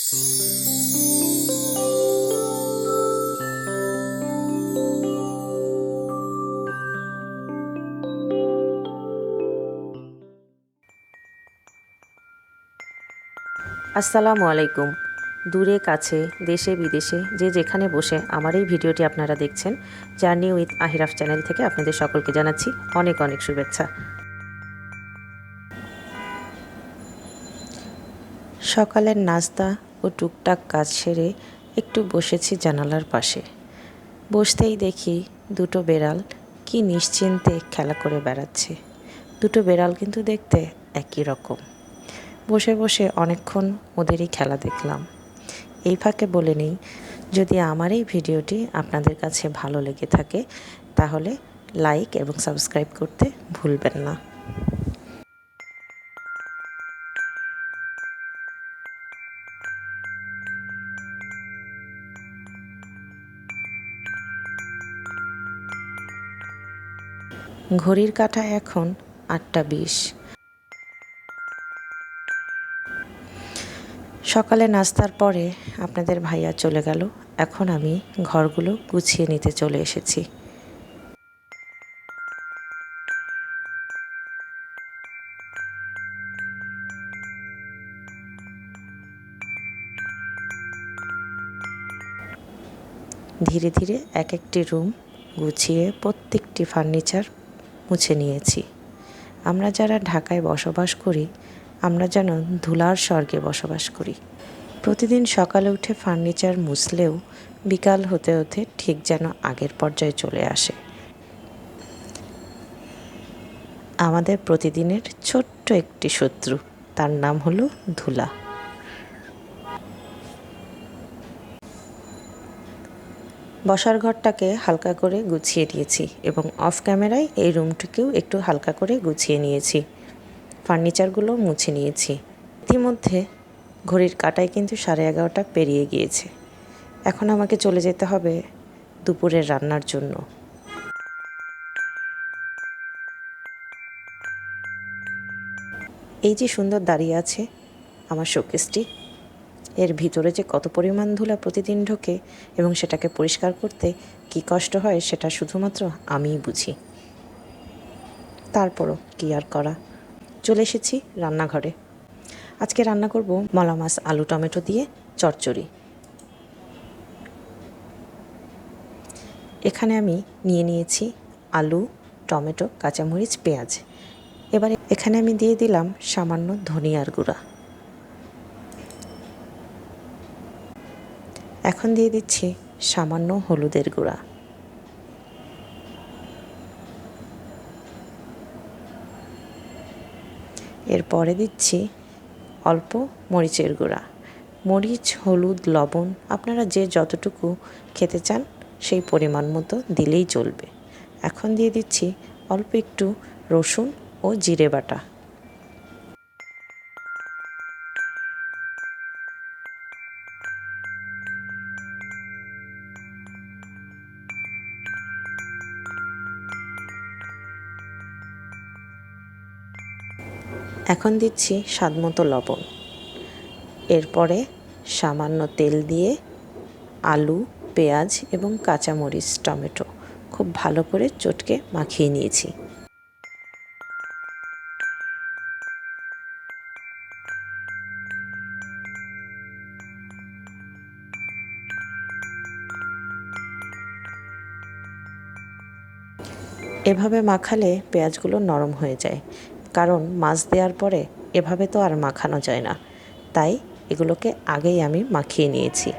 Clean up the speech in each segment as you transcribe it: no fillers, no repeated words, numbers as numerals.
আসসালামু আলাইকুম। দূরে কাছে দেশে বিদেশে যে যেখানে বসে আমার এই ভিডিওটি আপনারা দেখছেন, জার্নি উইথ আহিরাফ চ্যানেল থেকে আপনাদের সকলকে জানাচ্ছি অনেক অনেক শুভেচ্ছা। সকালের নাস্তা ও টুকটাক কাজ সেরে একটু বসেছি জানালার পাশে। বসতেই দেখি দুটো বেড়াল কি নিশ্চিন্তে খেলা করে বেড়াচ্ছে। দুটো বেড়াল কিন্তু দেখতে একই রকম। বসে বসে অনেকক্ষণ ওদেরই খেলা দেখলাম। এই ফাঁকে বলে নিই, যদি আমার এই ভিডিওটি আপনাদের কাছে ভালো লেগে থাকে তাহলে লাইক এবং সাবস্ক্রাইব করতে ভুলবেন না। ঘড়ির কাঁটা এখন 8:20। সকালে নাস্তার পরে আপনাদের ভাইয়া চলে গেল। এখন আমি ঘরগুলো গুছিয়ে নিতে চলে এসেছি। ধীরে ধীরে এক একটি রুম গুছিয়ে প্রত্যেকটি ফার্নিচার মুছে নিয়েছি। আমরা যারা ঢাকায় বসবাস করি, আমরা যেন ধুলার স্বর্গে বসবাস করি। প্রতিদিন সকালে উঠে ফার্নিচার মুছলেও বিকাল হতে হতে ঠিক যেন আগের পর্যায়ে চলে আসে। আমাদের প্রতিদিনের ছোট্ট একটি শত্রু, তার নাম হলো ধুলা। বসার ঘরটাকে হালকা করে গুছিয়ে নিয়েছি এবং অফ ক্যামেরায় এই রুমটিকেও একটু হালকা করে গুছিয়ে নিয়েছি। ফার্নিচারগুলো মুছে নিয়েছি। ইতিমধ্যে ঘড়ির কাঁটায় কিন্তু 11:30 পেরিয়ে গিয়েছে। এখন আমাকে চলে যেতে হবে দুপুরের রান্নার জন্য। এই যে সুন্দর দাঁড়িয়ে আছে আমার শোকেসটি, এর ভিতরে যে কত পরিমাণ ধুলা প্রতিদিন ঢোকে এবং সেটাকে পরিষ্কার করতে কী কষ্ট হয় সেটা শুধুমাত্র আমিই বুঝি। তারপরও কী আর করা। চলে এসেছি রান্নাঘরে। আজকে রান্না করব মলা মাছ আলু টমেটো দিয়ে চচ্চড়ি। এখানে আমি নিয়ে নিয়েছি আলু, টমেটো, কাঁচামরিচ, পেঁয়াজ। এবারে এখানে আমি দিয়ে দিলাম সামান্য ধনিয়ার গুঁড়া। এখন দিয়ে দিচ্ছি সামান্য হলুদের গুঁড়া। এরপরে দিচ্ছি অল্প মরিচের গুঁড়া। মরিচ, হলুদ, লবণ আপনারা যে যতটুকু খেতে চান সেই পরিমাণ মতো দিলেই চলবে। এখন দিয়ে দিচ্ছি অল্প একটু রসুন ও জিরে বাটা। এখন দিচ্ছি স্বাদমতো লবণ। এরপরে সামান্য তেল দিয়ে আলু, পেঁয়াজ এবং কাঁচামরিচ, টমেটো খুব ভালো করে চটকে মাখিয়ে নিয়েছি। এভাবে মাখালে পেঁয়াজগুলো নরম হয়ে যায়, কারণ মাছ দেওয়ার পরে এভাবে তো আর মাখানো যায় না, তাই এগুলোকে আগেই আমি মাখিয়ে নিয়েছি।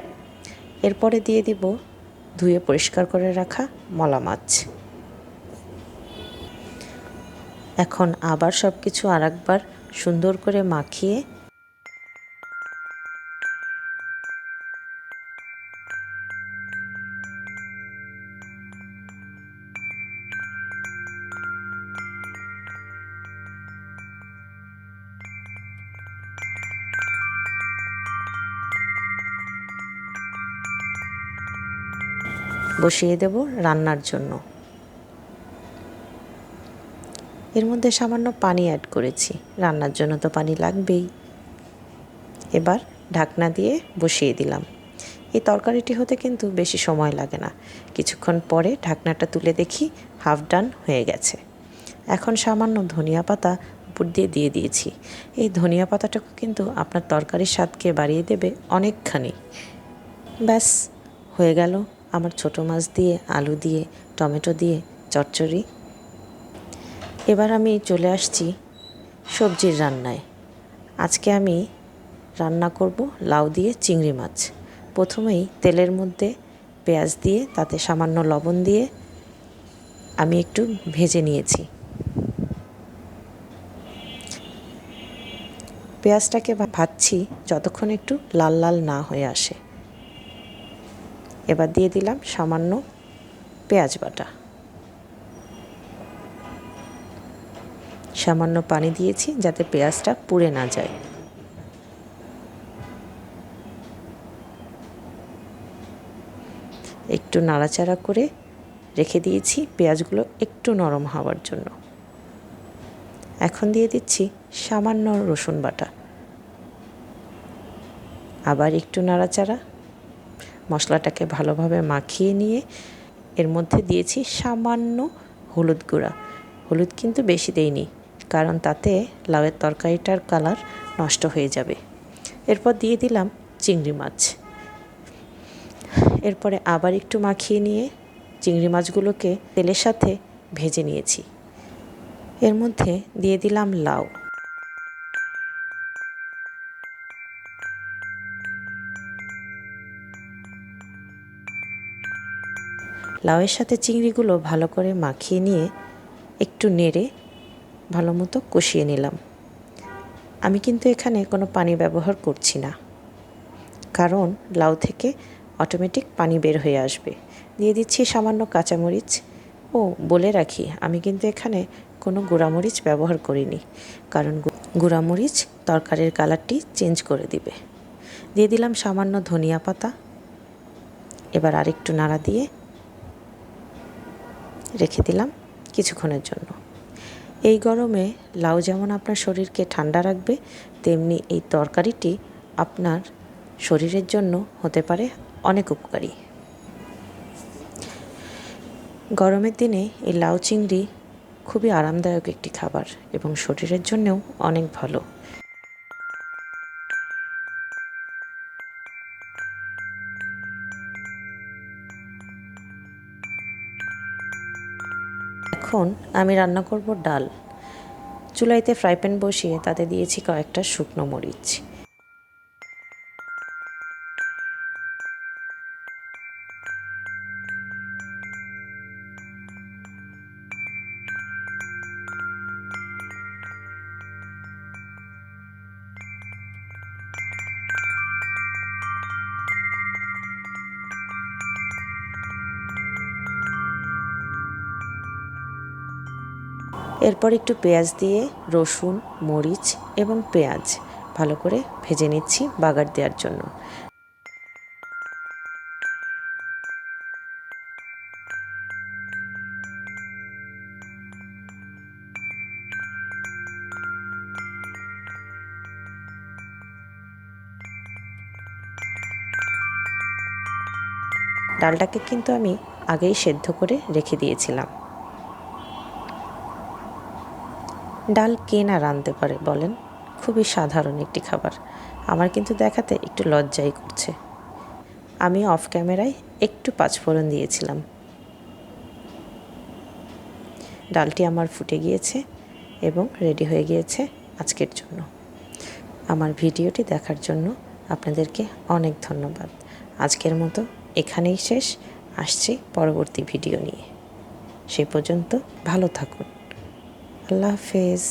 এরপরে দিয়ে দিব ধুয়ে পরিষ্কার করে রাখা মলা মাছ। এখন আবার সব কিছু আরেকবার সুন্দর করে মাখিয়ে বসিয়ে দেব রান্নার জন্য। এর মধ্যে সামান্য পানি অ্যাড করেছি, রান্নার জন্য তো পানি লাগবেই। এবার ঢাকনা দিয়ে বসিয়ে দিলাম। এই তরকারিটি হতে কিন্তু বেশি সময় লাগে না। কিছুক্ষণ পরে ঢাকনাটা তুলে দেখি হাফ ডান হয়ে গেছে। এখন সামান্য ধনিয়া পাতা উপর দিয়ে দিয়েছি। এই ধনিয়া পাতাটাকে কিন্তু আপনার তরকারির স্বাদকে বাড়িয়ে দেবে অনেকখানি। ব্যাস হয়ে গেল আমার ছোটো মাছ দিয়ে, আলু দিয়ে, টমেটো দিয়ে চচ্চড়ি। এবার আমি চলে আসছি সবজির রান্নায়। আজকে আমি রান্না করব লাউ দিয়ে চিংড়ি মাছ। প্রথমেই তেলের মধ্যে পেঁয়াজ দিয়ে তাতে সামান্য লবণ দিয়ে আমি একটু ভেজে নিয়েছি। পেঁয়াজটাকে ভাজছি যতক্ষণ একটু লাল লাল না হয়ে আসে। এবার দিয়ে দিলাম সামান্য পেঁয়াজ বাটা, সামান্য পানি দিয়েছি যাতে পেঁয়াজটা পুড়ে না যায়। একটু নাড়াচাড়া করে রেখে দিয়েছি পেঁয়াজগুলো একটু নরম হওয়ার জন্য। এখন দিয়ে দিচ্ছি সামান্য রসুন বাটা, আবার একটু নাড়াচাড়া, মশলাটাকে ভালোভাবে মাখিয়ে নিয়ে এর মধ্যে দিয়েছি সামান্য হলুদ গুঁড়া। হলুদ কিন্তু বেশি দেইনি, কারণ তাতে লাউয়ের তরকারিটার কালার নষ্ট হয়ে যাবে। এরপর দিয়ে দিলাম চিংড়ি মাছ। এরপরে আবার একটু মাখিয়ে নিয়ে চিংড়ি মাছগুলোকে তেলের সাথে ভেজে নিয়েছি। এর মধ্যে দিয়ে দিলাম লাউ। লাউয়ের সাথে চিংড়িগুলো ভালো করে মাখিয়ে নিয়ে একটু নেড়ে ভালো মতো কষিয়ে নিলাম। আমি কিন্তু এখানে কোনো পানি ব্যবহার করছি না, কারণ লাউ থেকে অটোমেটিক পানি বের হয়ে আসবে। দিয়ে দিচ্ছি সামান্য কাঁচামরিচ। ও বলে রাখি, আমি কিন্তু এখানে কোনো গুঁড়ামরিচ ব্যবহার করিনি, কারণ গুঁড়ামরিচ তরকারির কালারটি চেঞ্জ করে দিবে। দিয়ে দিলাম সামান্য ধনিয়া পাতা। এবার আরেকটু নাড়া দিয়ে রেখে দিলাম কিছুক্ষণের জন্য। এই গরমে লাউ যেমন আপনার শরীরকে ঠান্ডা রাখবে, তেমনি এই তরকারিটি আপনার শরীরের জন্য হতে পারে অনেক উপকারী। গরমের দিনে এই লাউ চিংড়ি খুবই আরামদায়ক একটি খাবার এবং শরীরের জন্যও অনেক ভালো। এখন আমি রান্না করব ডাল। চুলাইতে ফ্রাই প্যান বসিয়ে তাতে দিয়েছি কয়েকটা শুকনো মরিচ। এরপর একটু পেঁয়াজ দিয়ে রসুন, মরিচ এবং পেঁয়াজ ভালো করে ভেজে নিচ্ছি বাগার দেওয়ার জন্য। ডালটাকে কিন্তু আমি আগেই সেদ্ধ করে রেখে দিয়েছিলাম। ডাল কে না রাঁধতে পারে বলেন? খুবই সাধারণ একটি খাবার। আমার কিন্তু দেখাতে একটু লজ্জাই করছে। আমি অফ ক্যামেরায় একটু পাঁচফোড়ন দিয়েছিলাম। ডালটি আমার ফুটে গিয়েছে এবং রেডি হয়ে গিয়েছে আজকের জন্য। আমার ভিডিওটি দেখার জন্য আপনাদেরকে অনেক ধন্যবাদ। আজকের মতো এখানেই শেষ। আসছি পরবর্তী ভিডিও নিয়ে। সে পর্যন্ত ভালো থাকুন। আল্লাহ হাফেজ।